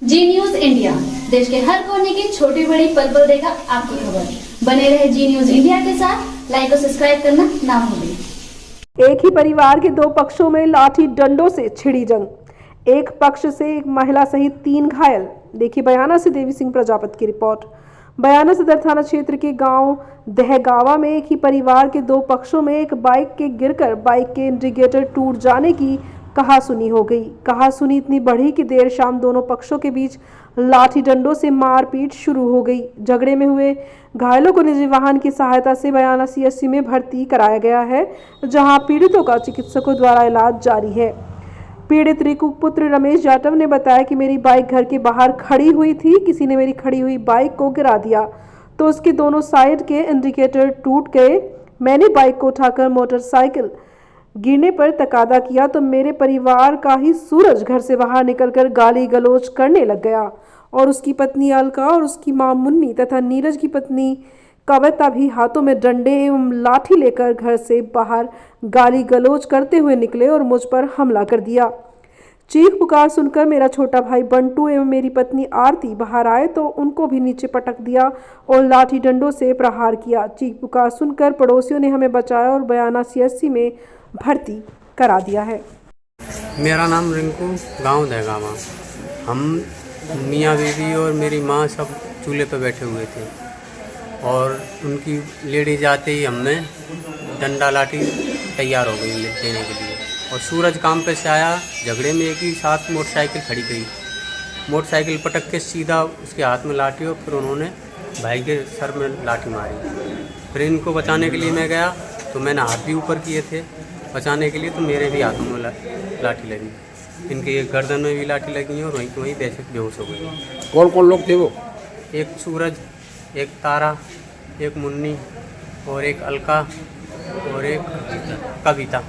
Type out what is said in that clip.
जी news India, देश के हर कोने की छोटी बड़ी पल पल देखा आपकी खबर। बने रहे जी न्यूज इंडिया के साथ। लाइक और सब्सक्राइब करना ना भूलें। एक ही परिवार के दो पक्षों में लाठी डंडों से छिड़ी जंग। एक पक्ष से एक महिला सहित 3 घायल। देखिए बयाना से देवी सिंह प्रजापति की रिपोर्ट। बयाना सदर थाना क्षेत्र के गांव दहगावा में एक ही परिवार के दो पक्षों में एक बाइक के गिरकर बाइक के इंडिकेटर टूट जाने की कहासुनी हो गई। कहासुनी इतनी बढ़ी कि देर शाम दोनों पक्षों के बीच लाठी डंडों से मारपीट शुरू हो गई। झगड़े में हुए घायलों को निजी वाहन की सहायता से बयाना सीएचसी में भर्ती कराया गया है, जहां पीड़ितों का चिकित्सकों द्वारा इलाज जारी है। पीड़ित रिकू पुत्र रमेश जाटव ने बताया कि मेरी बाइक घर के बाहर खड़ी हुई थी, किसी ने मेरी खड़ी हुई बाइक को गिरा दिया तो उसके दोनों साइड के इंडिकेटर टूट गए। मैंने बाइक को उठाकर मोटरसाइकिल गिरने पर तकादा किया तो मेरे परिवार का ही सूरज घर से बाहर निकलकर गाली गलौज करने लग गया और उसकी पत्नी अलका और उसकी मां मुन्नी तथा नीरज की पत्नी कविता भी हाथों में डंडे एवं लाठी लेकर घर से बाहर गाली गलौज करते हुए निकले और मुझ पर हमला कर दिया। चीख पुकार सुनकर मेरा छोटा भाई बंटू एवं मेरी पत्नी आरती बाहर आए तो उनको भी नीचे पटक दिया और लाठी डंडों से प्रहार किया। चीख पुकार सुनकर पड़ोसियों ने हमें बचाया और बयाना सीएचसी में भर्ती करा दिया है। मेरा नाम रिंकू, गांव दहगावा। हम मियाँ बीवी और मेरी माँ सब चूल्हे पर बैठे हुए थे और उनकी लेडी जाते ही हमने डंडा लाठी तैयार हो गई देने के लिए और सूरज काम पे से आया। झगड़े में एक ही साथ मोटरसाइकिल खड़ी गई, मोटरसाइकिल पटक के सीधा उसके हाथ में लाठी और फिर उन्होंने भाई के सर में लाठी मारी। फिर इनको बचाने के लिए मैं गया तो मैंने हाथ भी ऊपर किए थे बचाने के लिए, तो मेरे भी हाथों में लाठी लगी, इनके एक गर्दन में भी लाठी लगी और वहीं वहीं बेहोश हो गई। कौन कौन लोग थे वो? एक सूरज, एक तारा, एक मुन्नी और एक अलका और एक कविता।